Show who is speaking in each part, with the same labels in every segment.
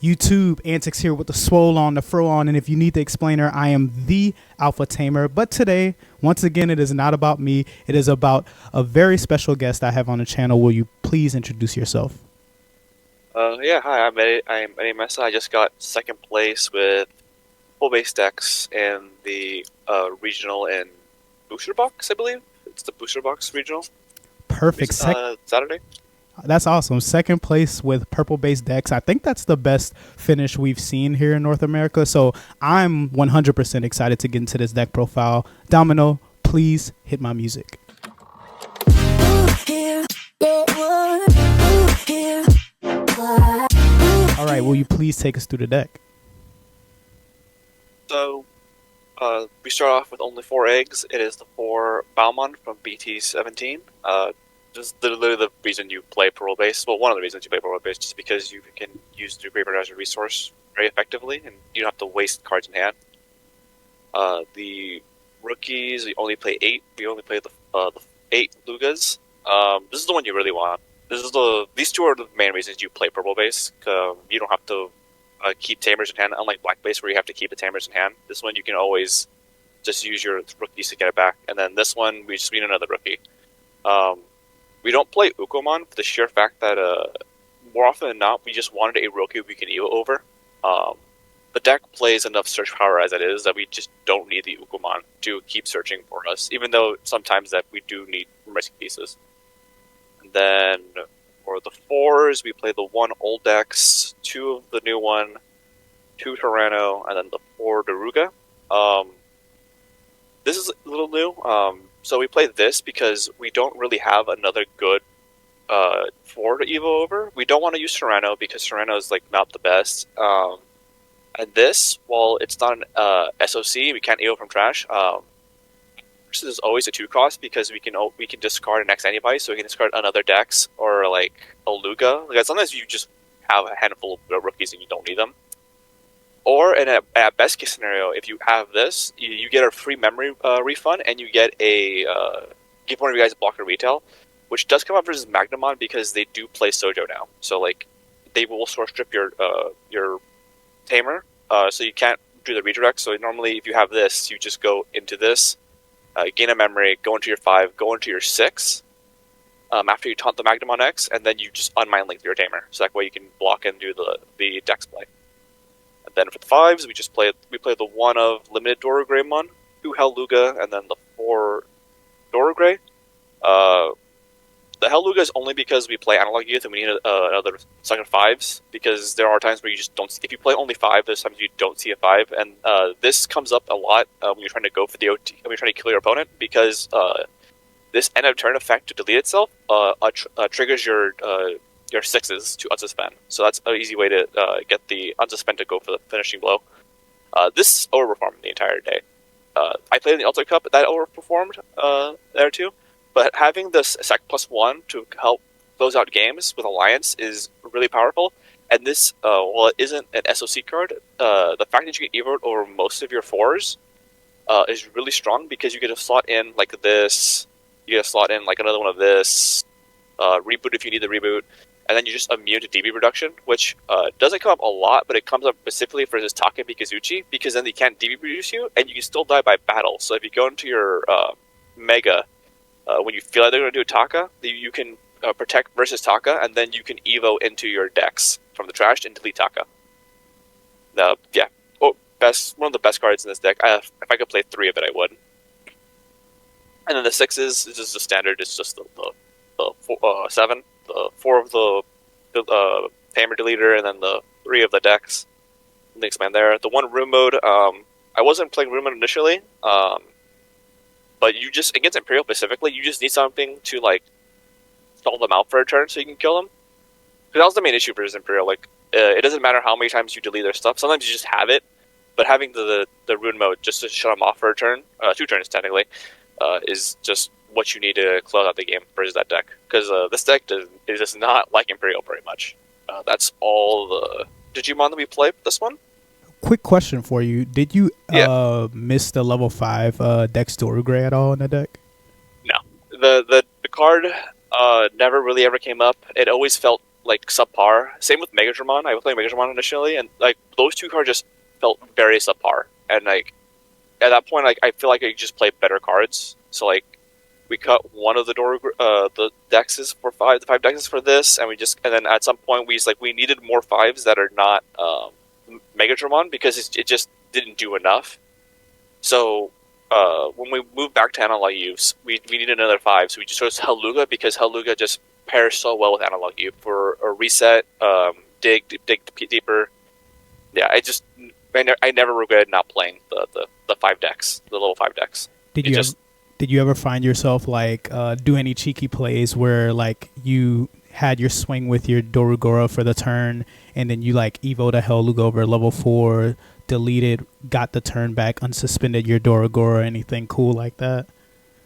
Speaker 1: YouTube? Antics here with the swole on, the fro on, and if you need the explainer, I am the Alpha Tamer. But today, once again, it is not about me. It is about a very special guest I have on the channel. Will you please introduce yourself?
Speaker 2: Yeah, hi, I'm Eddie Mesa. I just got second place with full base decks in the regional and booster box, I believe. It's the booster box regional.
Speaker 1: Perfect.
Speaker 2: Saturday.
Speaker 1: That's awesome. Second place with purple based decks. I think that's the best finish we've seen here in North America. So I'm 100% excited to get into this deck profile. Domino, please hit my music. All right, will you please take us through the deck?
Speaker 2: So, we start off with only 4 eggs. It is the 4 Balmon from BT17. Just literally the reason you play Pearl Base. Well, one of the reasons you play Pearl Base, just because you can use the graveyard as a resource very effectively, and you don't have to waste cards in hand. The rookies, we only play 8. We only play the 8 Lugas. This is the one you really want. These two are the main reasons you play Purple Base. You don't have to keep Tamers in hand, unlike Black Base where you have to keep the Tamers in hand. This one you can always just use your rookies to get it back. And then this one, we just need another rookie. We don't play Ukomon for the sheer fact that more often than not, we just wanted a rookie we can EVO over. The deck plays enough search power as it is that we just don't need the Ukomon to keep searching for us, even though sometimes that we do need missing pieces. And then for the 4s, we play the 1 Old Dex, 2 of the new one, 2 Tyranno, and then the 4 Daruga. This is a little new. So we play this because we don't really have another good 4 to EVO over. We don't want to use Tyranno because Tyranno is like not the best. And this, while it's not an SOC, we can't EVO from trash. This is always a 2 cost because we can discard an X antibody, so we can discard another Dex or like a Luga. Like sometimes you just have a handful of rookies and you don't need them. Or in a best case scenario, if you have this, you get a free memory refund, and you get a give one of you guys a blocker retail, which does come up versus Magnamon because they do play Sojo now. So like they will source strip your Tamer, so you can't do the redirect. So normally, if you have this, you just go into this, gain a memory, go into your 5, go into your 6. After you taunt the Magnamon X, and then you just unmind link your Tamer. So that way you can block and do the Dex play. And then for the 5s, we play the 1 of limited DexDorugoramon, 2 Helluga, and then the 4 Dorugray. The Helluga is only because we play Analog Youth and we need another second 5s, because there are times where you just don't. If you play only 5, there's times you don't see a 5, and this comes up a lot when you're trying to go for the OT, when you're trying to kill your opponent, because this end of turn effect to delete itself triggers your 6s to unsuspend. So that's an easy way to get the unsuspend to go for the finishing blow. This overperformed the entire day. I played in the Ultra Cup, that overperformed there too. But having this Sec +1 to help close out games with Alliance is really powerful. And this, while it isn't an SOC card, the fact that you can evert over most of your 4s is really strong, because you get to slot in like this, you get to slot in like another one of this, reboot if you need the reboot, and then you're just immune to DB reduction, which doesn't come up a lot, but it comes up specifically for this Taka Mikazuchi, because then they can't DB reduce you, and you can still die by battle. So if you go into your Mega, when you feel like they're going to do a Taka, you can protect versus Taka, and then you can Evo into your Dex from the trash and delete Taka. Yeah, one of the best cards in this deck. If I could play 3 of it, I would. And then the 6s is just the standard. It's just the 7. The 4 of the Tamer Deleter, and then the 3 of the Dex. The expand there. The 1 Room Mode, I wasn't playing Room Mode initially, but you just, against Imperial specifically, you just need something to like stall them out for a turn so you can kill them. Because that was the main issue versus Imperial. Like, it doesn't matter how many times you delete their stuff. Sometimes you just have it, but having the Rune Mode just to shut them off for a turn, 2 turns technically, is just what you need to close out the game versus that deck. Because this deck is not like Imperial very much. That's all the Digimon that we play with this one.
Speaker 1: Quick question for you. Did you miss the level 5 Dexdorugora at all in the deck?
Speaker 2: No. The card never really ever came up. It always felt like subpar. Same with Megadramon. I was playing Megadramon initially, and like those two cards just felt very subpar. And like at that point, like I feel like I could just play better cards. So like we cut one of the the dexes for the 5 dexes for this, and then at some point we needed more 5s that are not Megadramon because it just didn't do enough. So when we moved back to analog use, we needed another 5, so we just chose Helluga because Helluga just pairs so well with analog use for a reset, dig deeper. Yeah, I never regretted not playing the 5 decks, the level 5 decks.
Speaker 1: Did you ever find yourself like do any cheeky plays where like you had your swing with your Dorugora for the turn, and then you like evoed a Helluga over level 4, deleted, got the turn back, unsuspended your Dorugora, anything cool like that?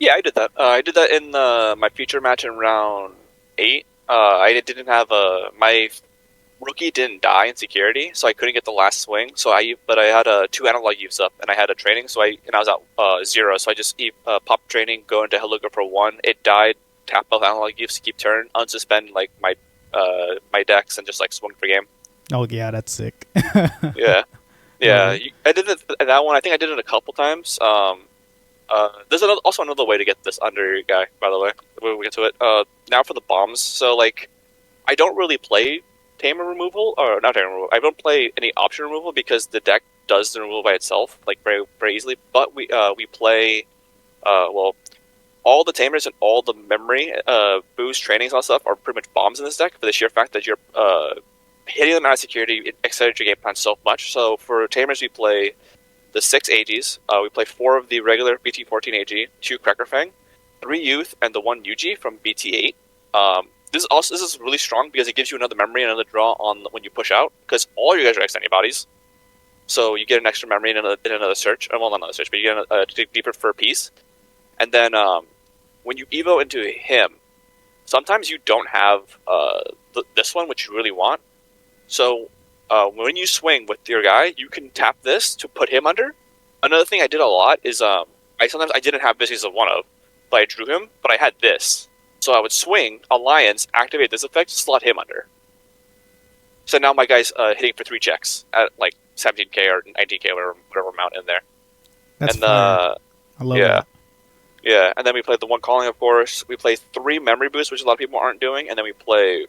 Speaker 2: Yeah, I did that. I did that in my feature match in round 8. I didn't have my rookie didn't die in security, so I couldn't get the last swing. But I had 2 analog use up, and I had a training. And I was at 0, so I just popped training, go into Helluga for 1. It died, tap both analog use to keep turn, unsuspend like my decks, and just like swung for game.
Speaker 1: Oh yeah, that's sick.
Speaker 2: Yeah. I did that one. I think I did it a couple times. There's also another way to get this under guy, by the way. When we get to it. Now for the bombs. So like, I don't really play Tamer removal, or not Tamer removal. I don't play any option removal because the deck does the removal by itself, like very very easily. But we play, all the Tamers and all the memory boost trainings and all stuff are pretty much bombs in this deck for the sheer fact that you're hitting them out of security. It accelerates your game plan so much. So for Tamers, we play the 6 AGs. We play 4 of the regular BT14 AG, 2 Cracker Fang, 3 Youth, and the 1 UG from BT8. This is really strong because it gives you another memory and another draw on when you push out, because all you guys are X antibodies. So you get an extra memory in another search. Well, not another search, but you get to dig deeper for a piece. And then when you evo into him, sometimes you don't have this one, which you really want. So when you swing with your guy, you can tap this to put him under. Another thing I did a lot is I didn't have Busies of one of, but I drew him, but I had this. So I would swing, Alliance, activate this effect, slot him under. So now my guy's hitting for 3 checks at like 17k or 19k or whatever amount in there.
Speaker 1: That's fair. I love that.
Speaker 2: Yeah, and then we played the 1 calling, of course. We play 3 memory boosts, which a lot of people aren't doing, and then we play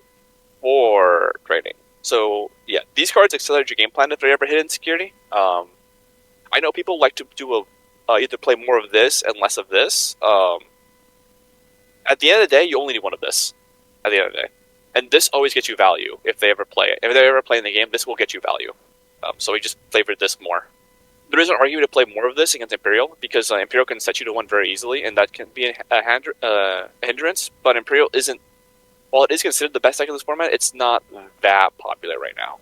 Speaker 2: 4 trading. So yeah, these cards accelerate your game plan if they ever hit in security. I know people like to do either play more of this and less of this. At the end of the day, you only need one of this. At the end of the day, and this always gets you value if they ever play it. If they ever play in the game, this will get you value. So we just flavored this more. There is an argument to play more of this against Imperial because Imperial can set you to 1 very easily, and that can be a hindrance. But Imperial isn't. While it is considered the best deck in this format, it's not that popular right now.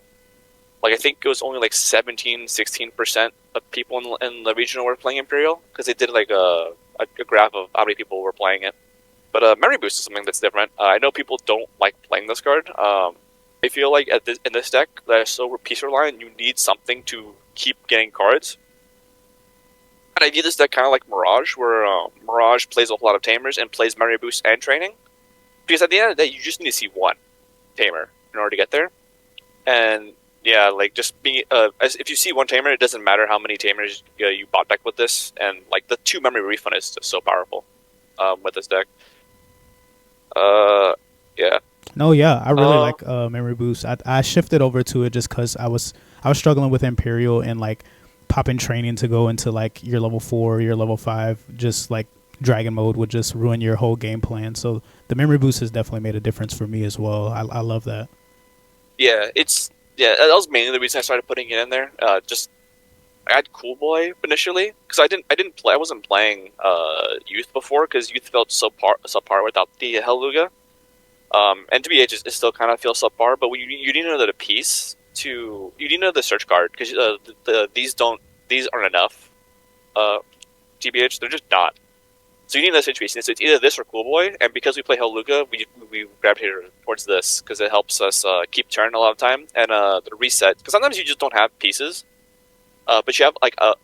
Speaker 2: Like I think it was only like 17-16% of people in the regional were playing Imperial because they did like a graph of how many people were playing it. But Memory Boost is something that's different. I know people don't like playing this card. I feel like in this deck that is so piece reliant, you need something to keep getting cards. And I view this deck kind of like Mirage, where Mirage plays a whole lot of Tamers and plays Memory Boost and Training. Because at the end of the day, you just need to see 1 Tamer in order to get there. And yeah, like just being if you see 1 Tamer, it doesn't matter how many Tamers you bought back with this. And like the 2 memory refund is just so powerful with this deck. Yeah.
Speaker 1: No, yeah, I really like memory boost. I shifted over to it just because I was struggling with Imperial and like popping training to go into like your level 4, your level 5, just like Dragon mode would just ruin your whole game plan. So the memory boost has definitely made a difference for me as well. I love that.
Speaker 2: Yeah, that was mainly the reason I started putting it in there. Just I had Cool Boy initially because I wasn't playing Youth before because Youth felt subpar without the Helluga. And to be it still kind of feels subpar, but you need another piece you need another search card because these aren't enough. TBH, they're just not. So you need another situation. So it's either this or Cool Boy, and because we play Helluga, we gravitated towards this because it helps us keep turn a lot of time and the reset. Because sometimes you just don't have pieces, but you have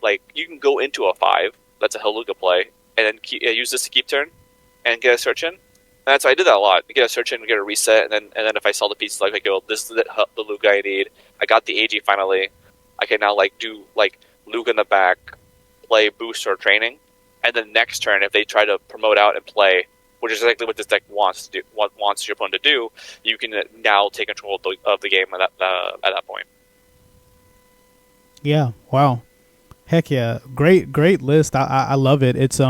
Speaker 2: like you can go into a 5 that's a Helluga play, and then use this to keep turn and get a search in. that's why I did that a lot. You get a search in, get a reset, and then if I saw the pieces, like I go, this is the Luca I need. I got the AG finally. I can now like do like Luca in the back, play boost or training, and then next turn if they try to promote out and play, which is exactly what this deck wants to do, wants your opponent to do, you can now take control of the game at that point.
Speaker 1: Yeah. Wow. Heck yeah. Great list. I love it. It's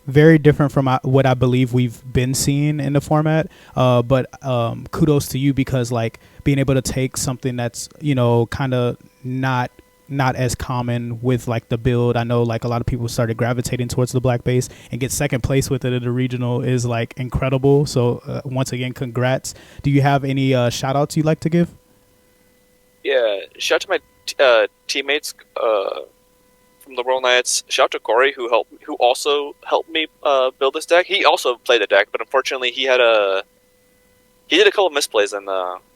Speaker 1: very different from what I believe we've been seeing in the format. But kudos to you, because like being able to take something that's, you know, kind of not as common with like the build. I know like a lot of people started gravitating towards the black base, and get second place with it at the regional is like incredible. So once again, congrats. Do you have any shout outs you'd like to give?
Speaker 2: Yeah, shout out to my teammates from the Royal Knights. Shout out to Corey who also helped me build this deck. He also played the deck, but unfortunately he did a couple of misplays, and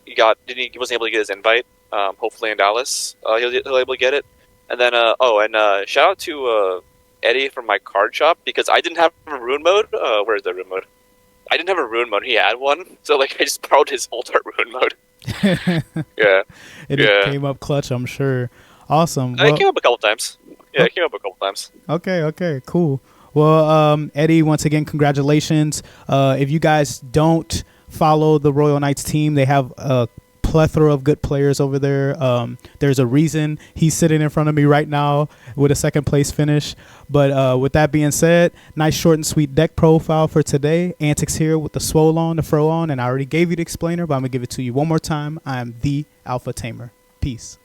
Speaker 2: he wasn't able to get his invite. Hopefully in Dallas he'll able to get it. And then shout out to Eddie from my card shop, because I didn't have a rune mode. Where's the rune mode? I didn't have a rune mode. He had one, so like I just borrowed his alt art rune mode. Yeah,
Speaker 1: it came up clutch, I'm sure. Awesome.
Speaker 2: It came up a couple times. Yeah, it came up a couple times.
Speaker 1: Okay, cool. Well, Eddie, once again, congratulations. If you guys don't follow the Royal Knights team, they have a plethora of good players over there. There's a reason he's sitting in front of me right now with a second place finish. But with that being said, nice short and sweet deck profile for today. Antics here with the swole on, the fro on, and I already gave you the explainer, but I'm going to give it to you one more time. I am the Alpha Tamer. Peace.